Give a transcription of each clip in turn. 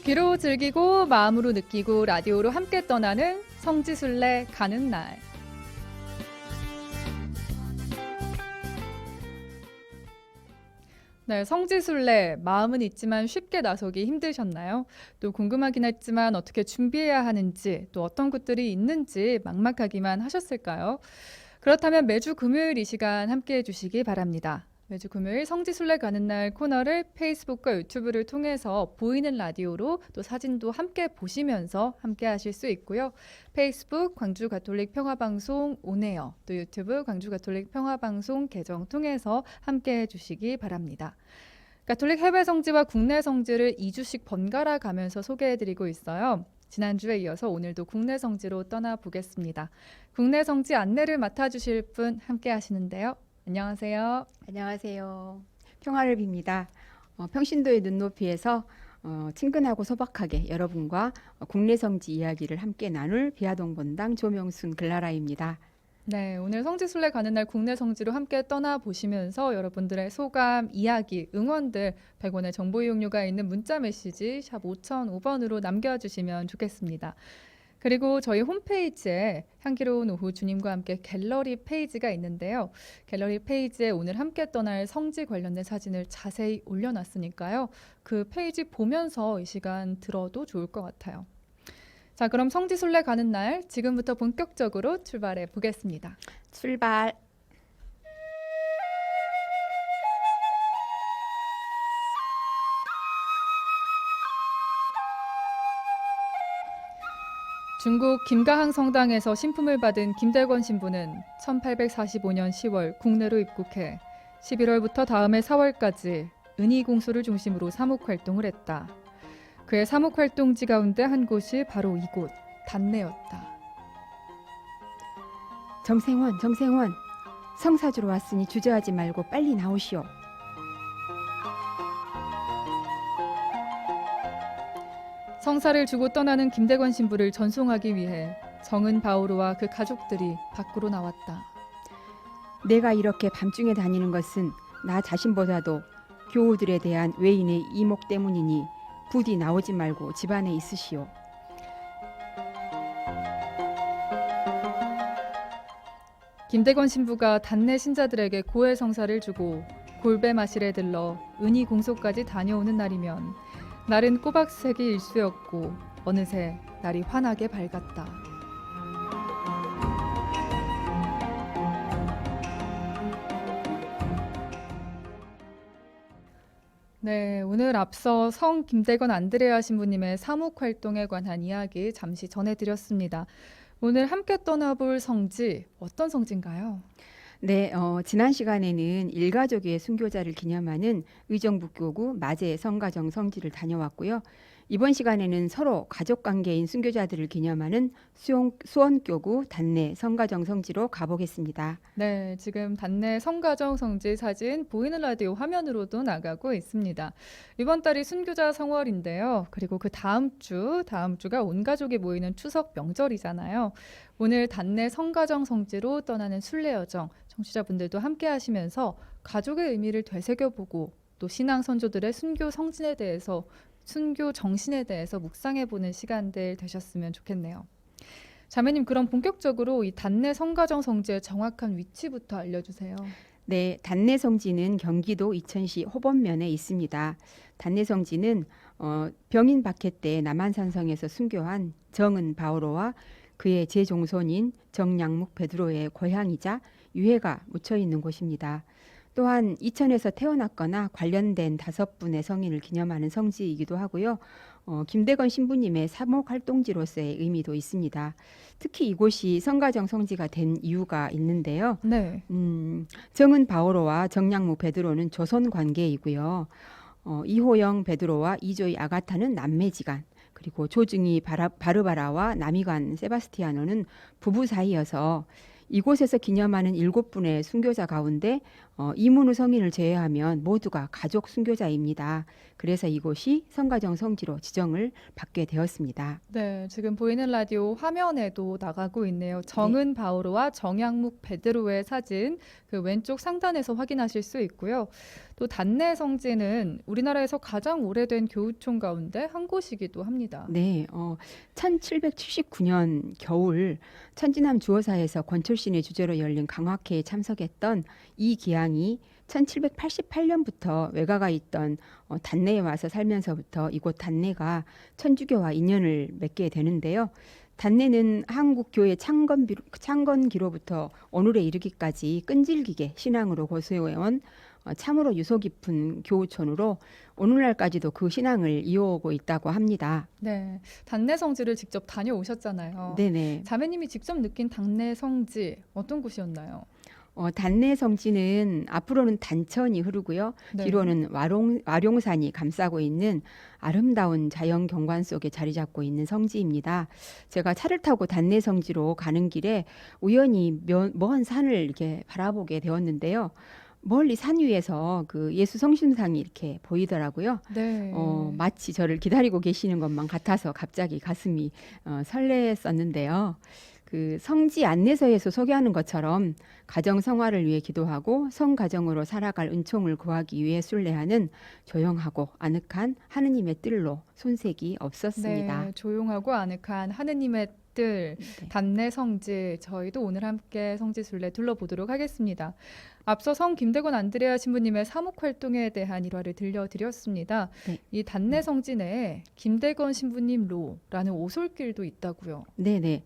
귀로 즐기고 마음으로 느끼고 라디오로 함께 떠나는 성지순례 가는 날. 네, 성지순례 마음은 있지만 쉽게 나서기 힘드셨나요? 또 궁금하긴 했지만 어떻게 준비해야 하는지 또 어떤 곳들이 있는지 막막하기만 하셨을까요? 그렇다면 매주 금요일 이 시간 함께해 주시기 바랍니다. 매주 금요일 성지순례 가는 날 코너를 페이스북과 유튜브를 통해서 보이는 라디오로 또 사진도 함께 보시면서 함께 하실 수 있고요. 페이스북 광주 가톨릭 평화방송 온에어 또 유튜브 광주 가톨릭 평화방송 계정 통해서 함께 해주시기 바랍니다. 가톨릭 해외 성지와 국내 성지를 2주씩 번갈아 가면서 소개해드리고 있어요. 지난주에 이어서 오늘도 국내 성지로 떠나보겠습니다. 국내 성지 안내를 맡아주실 분 함께 하시는데요. 안녕하세요. 안녕하세요. 평화를 빕니다. 평신도의 눈높이에서 친근하고 소박하게 여러분과 국내 성지 이야기를 함께 나눌 비아동 본당 조명순 글라라입니다. 네, 오늘 성지순례 가는 날 국내 성지로 함께 떠나보시면서 여러분들의 소감, 이야기, 응원들 100원의 정보 이용료가 있는 문자 메시지 샵 5005번으로 남겨주시면 좋겠습니다. 그리고 저희 홈페이지에 향기로운 오후 주님과 함께 갤러리 페이지가 있는데요. 갤러리 페이지에 오늘 함께 떠날 성지 관련된 사진을 자세히 올려놨으니까요. 그 페이지 보면서 이 시간 들어도 좋을 것 같아요. 자, 그럼 성지순례 가는 날 지금부터 본격적으로 출발해 보겠습니다. 출발! 중국 김가항 성당에서 신품을 받은 김대권 신부는 1845년 10월 국내로 입국해 11월부터 다음해 4월까지 은희 공수를 중심으로 사목 활동을 했다. 그의 사목 활동지 가운데 한 곳이 바로 이곳 단내였다. 정생원, 성사주로 왔으니 주저하지 말고 빨리 나오시오. 성사를 주고 떠나는 김대권 신부를 전송하기 위해 정은 바오로와 그 가족들이 밖으로 나왔다. 내가 이렇게 밤중에 다니는 것은 나 자신보다도 교우들에 대한 외인의 이목 때문이니 부디 나오지 말고 집안에 있으시오. 김대권 신부가 단내 신자들에게 고해 성사를 주고 골배 마실에 들러 은희 공소까지 다녀오는 날이면 날은 꼬박새기 일수였고 어느새 날이 환하게 밝았다. 네, 오늘 앞서 성 김대건 안드레아 신부님의 사목 활동에 관한 이야기 잠시 전해드렸습니다. 오늘 함께 떠나볼 성지, 어떤 성지인가요? 네, 지난 시간에는 일가족의 순교자를 기념하는 의정부교구 마제 성가정 성지를 다녀왔고요. 이번 시간에는 서로 가족관계인 순교자들을 기념하는 수원교구 단내 성가정 성지로 가보겠습니다. 네, 지금 단내 성가정 성지 사진 보이는 라디오 화면으로도 나가고 있습니다. 이번 달이 순교자 성월인데요. 그리고 그 다음 주가 온 가족이 모이는 추석 명절이잖아요. 오늘 단내 성가정 성지로 떠나는 순례 여정, 청취자분들도 함께 하시면서 가족의 의미를 되새겨보고 또 신앙 선조들의 순교 정신에 대해서 묵상해보는 시간들 되셨으면 좋겠네요. 자매님, 그럼 본격적으로 이 단내 성가정 성지의 정확한 위치부터 알려주세요. 네, 단내 성지는 경기도 이천시 호범면에 있습니다. 단내 성지는 병인 박해 때 남한산성에서 순교한 정은 바오로와 그의 제종손인 정양묵 베드로의 고향이자 유해가 묻혀 있는 곳입니다. 또한 이천에서 태어났거나 관련된 5분의 성인을 기념하는 성지이기도 하고요. 김대건 신부님의 사목 활동지로서의 의미도 있습니다. 특히 이곳이 성가정 성지가 된 이유가 있는데요. 네. 정은 바오로와 정양묵 베드로는 조선 관계이고요. 이호영 베드로와 이조이 아가타는 남매지간, 그리고 조증이 바르바라와 남이관 세바스티아노는 부부 사이여서 이곳에서 기념하는 7분의 순교자 가운데 이문우 성인을 제외하면 모두가 가족 순교자입니다. 그래서 이곳이 성가정 성지로 지정을 받게 되었습니다. 네, 지금 보이는 라디오 화면에도 나가고 있네요. 네, 정은 바오로와 정약묵 베드로의 사진 그 왼쪽 상단에서 확인하실 수 있고요. 또 단내 성지는 우리나라에서 가장 오래된 교우촌 가운데 한 곳이기도 합니다. 네, 1779년 겨울 천지남 주호사에서 권철신의 주재로 열린 강화회에 참석했던 이 기양이 1788년부터 외가가 있던 단내에 와서 살면서부터 이곳 단내가 천주교와 인연을 맺게 되는데요. 단내는 한국 교회 창건기로부터 오늘에 이르기까지 끈질기게 신앙으로 고수해온 참으로 유서 깊은 교우촌으로 오늘날까지도 그 신앙을 이어오고 있다고 합니다. 네, 단내 성지를 직접 다녀오셨잖아요. 네네. 자매님이 직접 느낀 단내 성지 어떤 곳이었나요? 단내 성지는 앞으로는 단천이 흐르고요. 네. 뒤로는 와룡산이 감싸고 있는 아름다운 자연 경관 속에 자리 잡고 있는 성지입니다. 제가 차를 타고 단내 성지로 가는 길에 우연히 먼 산을 이렇게 바라보게 되었는데요. 멀리 산 위에서 그 예수 성심상이 이렇게 보이더라고요. 네. 마치 저를 기다리고 계시는 것만 같아서 갑자기 가슴이 설레었었는데요. 그 성지 안내서에서 소개하는 것처럼 가정 성화를 위해 기도하고 성가정으로 살아갈 은총을 구하기 위해 순례하는 조용하고 아늑한 하느님의 뜰로 손색이 없었습니다. 네, 조용하고 아늑한 하느님의 뜰, 네. 단내 성지, 저희도 오늘 함께 성지 순례 둘러보도록 하겠습니다. 앞서 성 김대건 안드레아 신부님의 사목 활동에 대한 일화를 들려드렸습니다. 네. 이 단내 성지 내에 김대건 신부님 로라는 오솔길도 있다고요. 네네.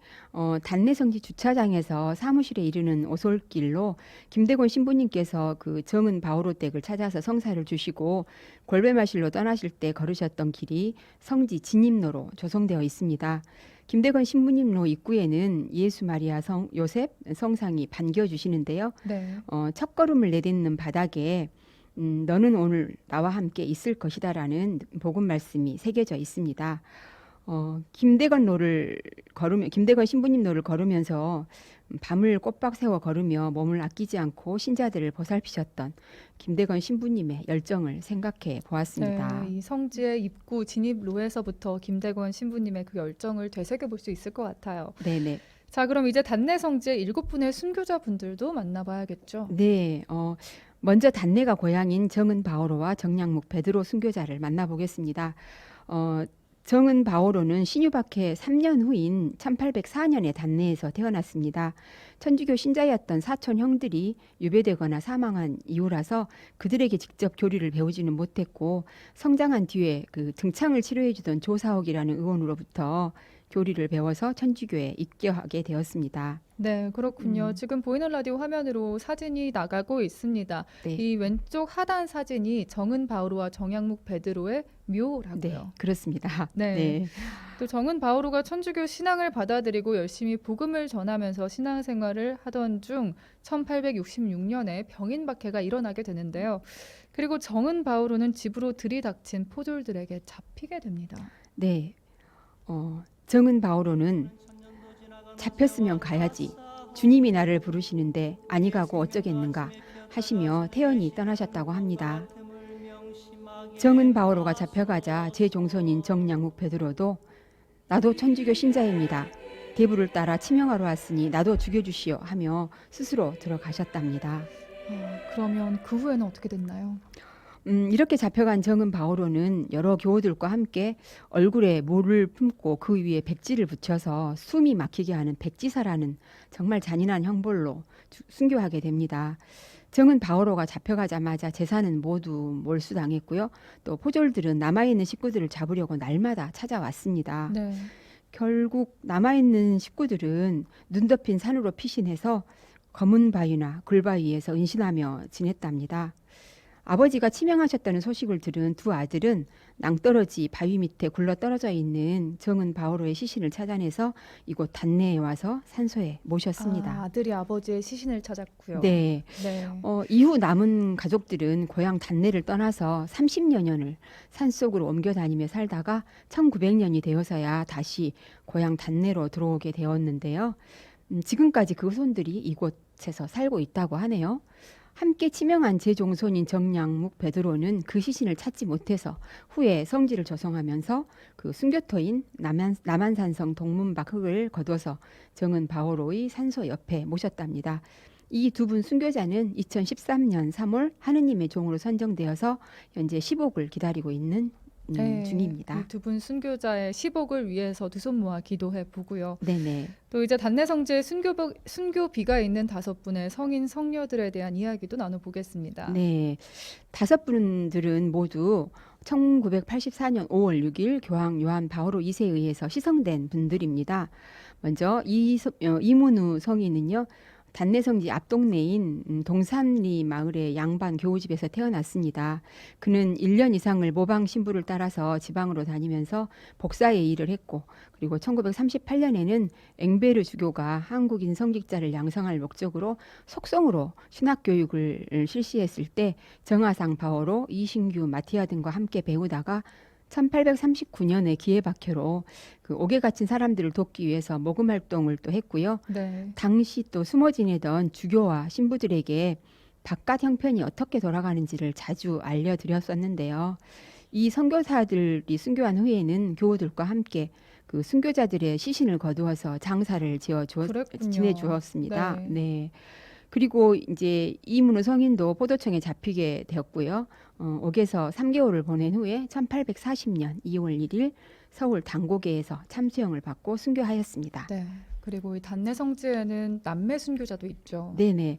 단내성지 주차장에서 사무실에 이르는 오솔길로 김대곤 신부님께서 그 정은 바오로 댁을 찾아서 성사를 주시고 골배마실로 떠나실 때 걸으셨던 길이 성지 진입로로 조성되어 있습니다. 김대건 신부님로 입구에는 예수 마리아 성 요셉 성상이 반겨주시는데요. 네. 첫 걸음을 내딛는 바닥에 너는 오늘 나와 함께 있을 것이다라는 복음 말씀이 새겨져 있습니다. 김대건 신부님 노를 걸으면서 밤을 꼬박 세워 걸으며 몸을 아끼지 않고 신자들을 보살피셨던 김대건 신부님의 열정을 생각해 보았습니다. 네, 이 성지의 입구 진입로에서부터 김대건 신부님의 그 열정을 되새겨 볼 수 있을 것 같아요. 네네. 자, 그럼 이제 단내 성지의 7분의 순교자분들도 만나봐야겠죠. 네, 먼저 단내가 고향인 정은 바오로와 정량묵 베드로 순교자를 만나보겠습니다. 정은 바오로는 신유박해 3년 후인 1804년에 단내에서 태어났습니다. 천주교 신자였던 사촌 형들이 유배되거나 사망한 이후라서 그들에게 직접 교리를 배우지는 못했고 성장한 뒤에 그 등창을 치료해주던 조사옥이라는 의원으로부터 교리를 배워서 천주교에 입교하게 되었습니다. 네, 그렇군요. 지금 보이는 라디오 화면으로 사진이 나가고 있습니다. 네. 이 왼쪽 하단 사진이 정은 바오로와 정약묵 베드로의 네, 묘라고요. 그렇습니다. 네. 네. 또 정은 바오로가 천주교 신앙을 받아들이고 열심히 복음을 전하면서 신앙생활을 하던 중 1866년에 병인 박해가 일어나게 되는데요. 그리고 정은 바오로는 집으로 들이닥친 포졸들에게 잡히게 됩니다. 네. 정은 바오로는 잡혔으면 가야지. 주님이 나를 부르시는데 아니 가고 어쩌겠는가 하시며 태연히 떠나셨다고 합니다. 정은 바오로가 잡혀가자 제 종손인 정량묵 베드로도 나도 천주교 신자입니다. 대부를 따라 치명하러 왔으니 나도 죽여주시오 하며 스스로 들어가셨답니다. 그러면 그 후에는 어떻게 됐나요? 이렇게 잡혀간 정은 바오로는 여러 교우들과 함께 얼굴에 모를 품고 그 위에 백지를 붙여서 숨이 막히게 하는 백지사라는 정말 잔인한 형벌로 순교하게 됩니다. 정은 바오로가 잡혀가자마자 재산은 모두 몰수당했고요. 또 포졸들은 남아있는 식구들을 잡으려고 날마다 찾아왔습니다. 네. 결국 남아있는 식구들은 눈 덮인 산으로 피신해서 검은 바위나 굴바위에서 은신하며 지냈답니다. 아버지가 치명하셨다는 소식을 들은 두 아들은 낭떠러지 바위 밑에 굴러 떨어져 있는 정은 바오로의 시신을 찾아내서 이곳 단내에 와서 산소에 모셨습니다. 아들이 아버지의 시신을 찾았고요. 네. 네. 이후 남은 가족들은 고향 단내를 떠나서 30여 년을 산속으로 옮겨 다니며 살다가 1900년이 되어서야 다시 고향 단내로 들어오게 되었는데요. 지금까지 그 후손들이 이곳에서 살고 있다고 하네요. 함께 치명한 제종손인 정량묵 베드로는 그 시신을 찾지 못해서 후에 성지를 조성하면서 그 순교토인 남한산성 동문박 흙을 거둬서 정은 바오로의 산소 옆에 모셨답니다. 이 두 분 순교자는 2013년 3월 하느님의 종으로 선정되어서 현재 10옥을 기다리고 있는 네, 중입니다. 이 두 분 순교자의 시복을 위해서 두 손 모아 기도해 보고요. 네네. 또 이제 단내성지에 순교비가 있는 5분의 성인 성녀들에 대한 이야기도 나눠보겠습니다. 네. 5분들은 모두 1984년 5월 6일 교황 요한 바오로 2세에 의해서 시성된 분들입니다. 먼저 이문우 성인은요. 단내성지 앞동네인 동산리 마을의 양반 교우집에서 태어났습니다. 그는 1년 이상을 모방 신부를 따라서 지방으로 다니면서 복사의 일을 했고, 그리고 1938년에는 엥베르 주교가 한국인 성직자를 양성할 목적으로 속성으로 신학교육을 실시했을 때 정화상 바오로, 이신규, 마티아 등과 함께 배우다가 1839년에 기회박해로 그 옥에 갇힌 사람들을 돕기 위해서 모금 활동을 또 했고요. 네. 당시 또 숨어 지내던 주교와 신부들에게 바깥 형편이 어떻게 돌아가는지를 자주 알려드렸었는데요. 이 선교사들이 순교한 후에는 교우들과 함께 그 순교자들의 시신을 거두어서 장사를 그랬군요. 지내주었습니다. 네. 네. 그리고 이제 이문우 성인도 포도청에 잡히게 되었고요. 옥에서 3개월을 보낸 후에 1840년 2월 1일 서울 당고개에서 참수형을 받고 순교하였습니다. 네. 그리고 이 단내성지에는 남매 순교자도 있죠. 네네.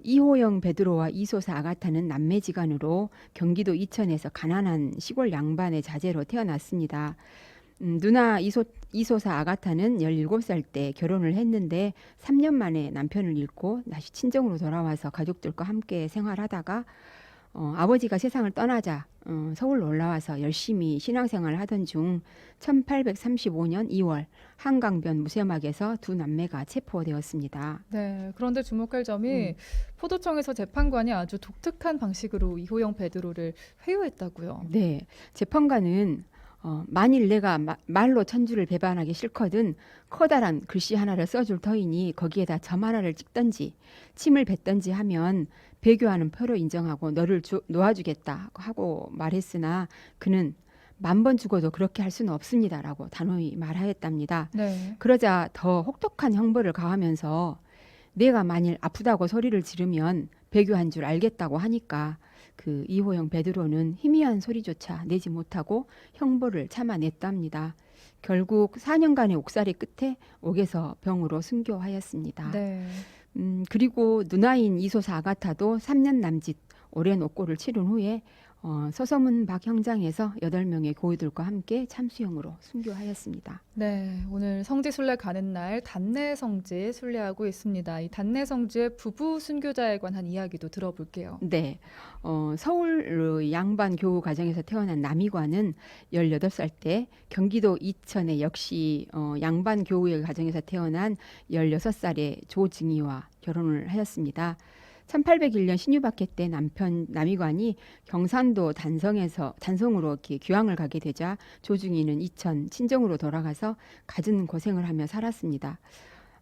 이호영 베드로와 이소사 아가타는 남매지간으로 경기도 이천에서 가난한 시골 양반의 자제로 태어났습니다. 누나 이소사 아가타는 17살 때 결혼을 했는데 3년 만에 남편을 잃고 다시 친정으로 돌아와서 가족들과 함께 생활하다가 아버지가 세상을 떠나자 서울로 올라와서 열심히 신앙생활을 하던 중 1835년 2월 한강변 무쇠막에서 두 남매가 체포되었습니다. 네. 그런데 주목할 점이 포도청에서 재판관이 아주 독특한 방식으로 이호영 베드로를 회유했다고요. 네, 재판관은 만일 내가 말로 천주를 배반하기 싫거든 커다란 글씨 하나를 써줄 터이니 거기에다 점 하나를 찍든지 침을 뱉든지 하면 배교하는 표로 인정하고 너를 놓아주겠다 하고 말했으나 그는 10,000번 죽어도 그렇게 할 수는 없습니다라고 단호히 말하였답니다. 네. 그러자 더 혹독한 형벌을 가하면서 내가 만일 아프다고 소리를 지르면 배교한 줄 알겠다고 하니까 그 이호영 베드로는 희미한 소리조차 내지 못하고 형벌을 참아냈답니다. 결국 4년간의 옥살이 끝에 옥에서 병으로 순교하였습니다. 네. 그리고 누나인 이소사 아가타도 3년 남짓 오랜 옥고를 치른 후에 서서문 박 형장에서 8명의 고위들과 함께 참수형으로 순교하였습니다. 네, 오늘 성지순례 가는 날 단내성지 순례하고 있습니다. 이 단내성지의 부부 순교자에 관한 이야기도 들어볼게요. 네, 서울 양반 교우 가정에서 태어난 남이관은 18살 때 경기도 이천에 역시 양반 교우의 가정에서 태어난 16살의 조증이와 결혼을 하였습니다. 1801년 신유박해 때 남편 남이관이 경상도 단성으로 이렇게 귀향을 가게 되자 조중이는 이천 친정으로 돌아가서 갖은 고생을 하며 살았습니다.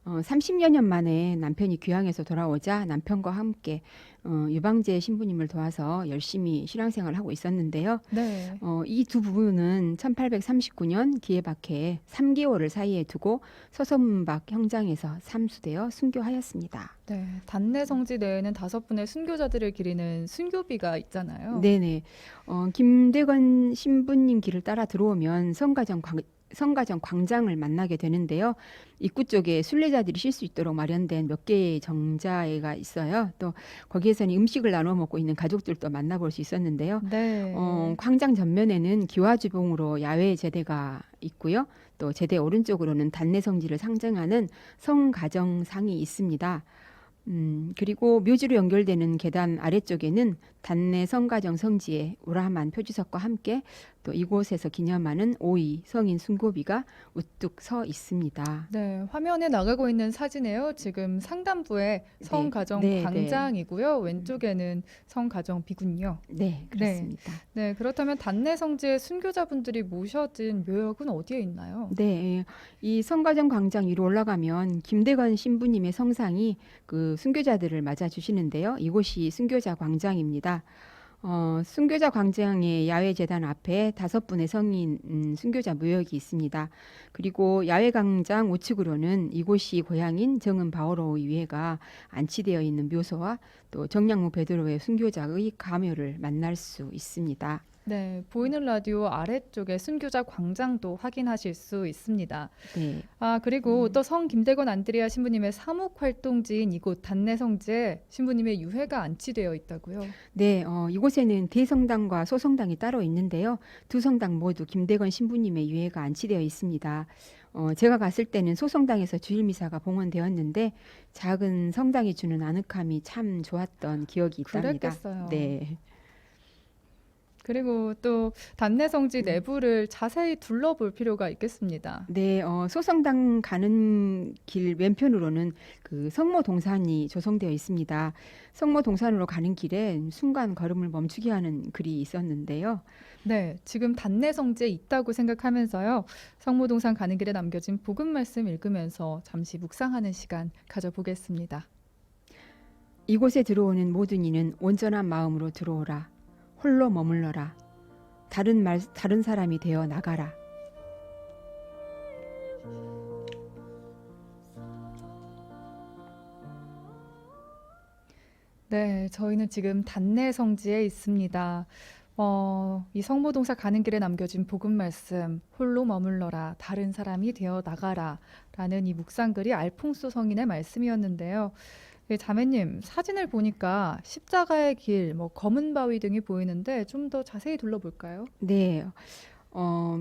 30여 년 만에 남편이 귀향해서 돌아오자 남편과 함께 유방제 신부님을 도와서 열심히 신앙생활을 하고 있었는데요. 네. 이 두 부부는 1839년 기해박해에 3개월을 사이에 두고 서서문박 형장에서 삼수되어 순교하였습니다. 네, 단내성지 내에는 5분의 순교자들을 기리는 순교비가 있잖아요. 네네. 김대건 신부님 길을 따라 들어오면 성가정 광장을 만나게 되는데요. 입구 쪽에 순례자들이 쉴 수 있도록 마련된 몇 개의 정자가 있어요. 또 거기에서는 음식을 나눠 먹고 있는 가족들도 만나볼 수 있었는데요. 네. 광장 전면에는 기와주봉으로 야외 제대가 있고요. 또 제대 오른쪽으로는 단내성지를 상징하는 성가정상이 있습니다. 그리고 묘지로 연결되는 계단 아래쪽에는 단내 성가정 성지의 우람한 표지석과 함께 또 이곳에서 기념하는 5위 성인 순고비가 우뚝 서 있습니다. 네, 화면에 나가고 있는 사진에요. 지금 상단부에 성가정 네, 광장이고요. 왼쪽에는 성가정비군요. 네, 그렇습니다. 네, 그렇다면 단내성지의 순교자분들이 모셔진 묘역은 어디에 있나요? 네, 이 성가정 광장 위로 올라가면 김대건 신부님의 성상이 그 그 순교자들을 맞아 주시는데요. 이곳이 순교자 광장입니다. 순교자 광장의 야외 재단 앞에 5분의 성인 순교자 묘역이 있습니다. 그리고 야외 광장 우측으로는 이곳이 고향인 정은 바오로의 유해가 안치되어 있는 묘소와 또 정량무 베드로의 순교자의 가묘를 만날 수 있습니다. 네, 보이는 라디오 아래쪽에 순교자 광장도 확인하실 수 있습니다. 네. 그리고 또 성 김대건 안드레아 신부님의 사목 활동지인 이곳 단내성지에 신부님의 유해가 안치되어 있다고요. 네, 이곳에는 대성당과 소성당이 따로 있는데요. 두 성당 모두 김대건 신부님의 유해가 안치되어 있습니다. 제가 갔을 때는 소성당에서 주일미사가 봉헌되었는데 작은 성당이 주는 아늑함이 참 좋았던 기억이 있답니다. 그랬겠어요. 네. 그리고 또 단내성지 내부를 자세히 둘러볼 필요가 있겠습니다. 네, 소성당 가는 길 왼편으로는 그 성모 동산이 조성되어 있습니다. 성모 동산으로 가는 길에 순간 걸음을 멈추게 하는 글이 있었는데요. 네, 지금 단내성지에 있다고 생각하면서요. 성모동산 가는 길에 남겨진 복음 말씀 읽으면서 잠시 묵상하는 시간 가져보겠습니다. 이곳에 들어오는 모든 이는 온전한 마음으로 들어오라. 홀로 머물러라. 다른 사람이 되어 나가라. 네, 저희는 지금 단내성지에 있습니다. 이 성모동사 가는 길에 남겨진 복음 말씀, 홀로 머물러라, 다른 사람이 되어 나가라 라는 이 묵상글이 알퐁소 성인의 말씀이었는데요. 자매님, 사진을 보니까 십자가의 길, 검은 바위 등이 보이는데 좀 더 자세히 둘러볼까요? 네.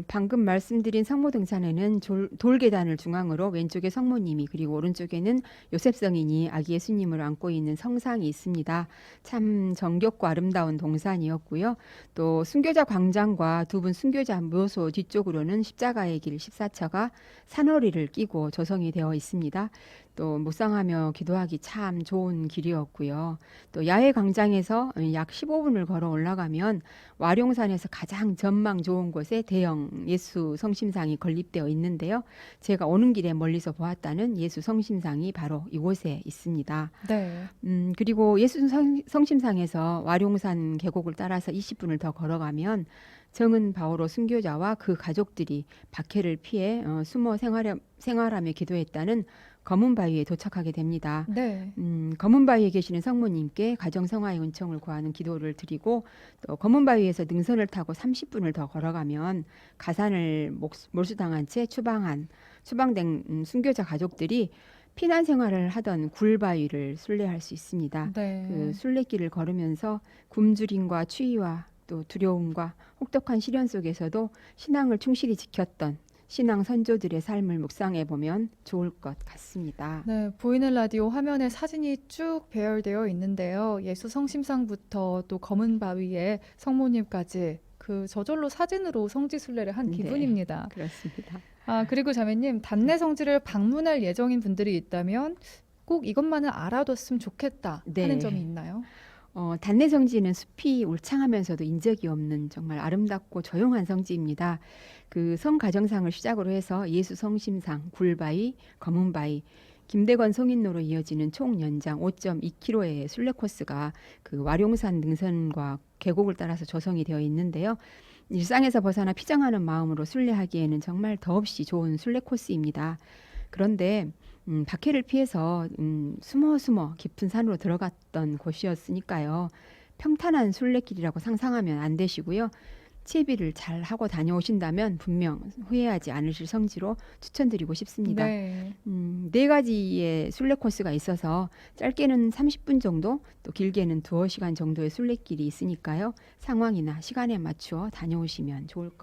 방금 말씀드린 성모동산에는 돌계단을 중앙으로 왼쪽에 성모님이 그리고 오른쪽에는 요셉 성인이 아기 예수님을 안고 있는 성상이 있습니다. 참 정겹고 아름다운 동산이었고요. 또 순교자 광장과 두 분 순교자 묘소 뒤쪽으로는 십자가의 길 14처가 산허리를 끼고 조성이 되어 있습니다. 또 묵상하며 기도하기 참 좋은 길이었고요. 또 야외 광장에서 약 15분을 걸어 올라가면 와룡산에서 가장 전망 좋은 곳에 대형 예수 성심상이 건립되어 있는데요. 제가 오는 길에 멀리서 보았다는 예수 성심상이 바로 이곳에 있습니다. 네. 그리고 예수 성심상에서 와룡산 계곡을 따라서 20분을 더 걸어가면 정은 바오로 순교자와 그 가족들이 박해를 피해 숨어 생활하며 기도했다는 검은 바위에 도착하게 됩니다. 네. 검은 바위에 계시는 성모님께 가정 성화의 은총을 구하는 기도를 드리고 또 검은 바위에서 능선을 타고 30분을 더 걸어가면 가산을 몰수당한 채 추방된 순교자 가족들이 피난 생활을 하던 굴바위를 순례할 수 있습니다. 네. 그 순례길을 걸으면서 굶주림과 추위와 또 두려움과 혹독한 시련 속에서도 신앙을 충실히 지켰던 신앙 선조들의 삶을 묵상해 보면 좋을 것 같습니다. 네, 보이는 라디오 화면에 사진이 쭉 배열되어 있는데요. 예수 성심상부터 또 검은 바위에 성모님까지 그 저절로 사진으로 성지순례를 한 네. 기분입니다. 그렇습니다. 그리고 자매님, 단내성지를 방문할 예정인 분들이 있다면 꼭 이것만은 알아뒀으면 좋겠다 하는 네. 점이 있나요? 단내성지는 숲이 울창하면서도 인적이 없는 정말 아름답고 조용한 성지입니다. 그 성가정상을 시작으로 해서 예수 성심상, 굴바위, 검은바위, 김대건 성인로로 이어지는 총 연장 5.2km의 순례 코스가 그 와룡산 능선과 계곡을 따라서 조성이 되어 있는데요. 일상에서 벗어나 피정하는 마음으로 순례하기에는 정말 더없이 좋은 순례 코스입니다. 그런데 박해를 피해서 숨어 깊은 산으로 들어갔던 곳이었으니까요. 평탄한 순례길이라고 상상하면 안 되시고요. 채비를 잘 하고 다녀오신다면 분명 후회하지 않으실 성지로 추천드리고 싶습니다. 네. 4가지의 순례 코스가 있어서 짧게는 30분 정도, 또 길게는 2시간 정도의 순례길이 있으니까요. 상황이나 시간에 맞추어 다녀오시면 좋을 것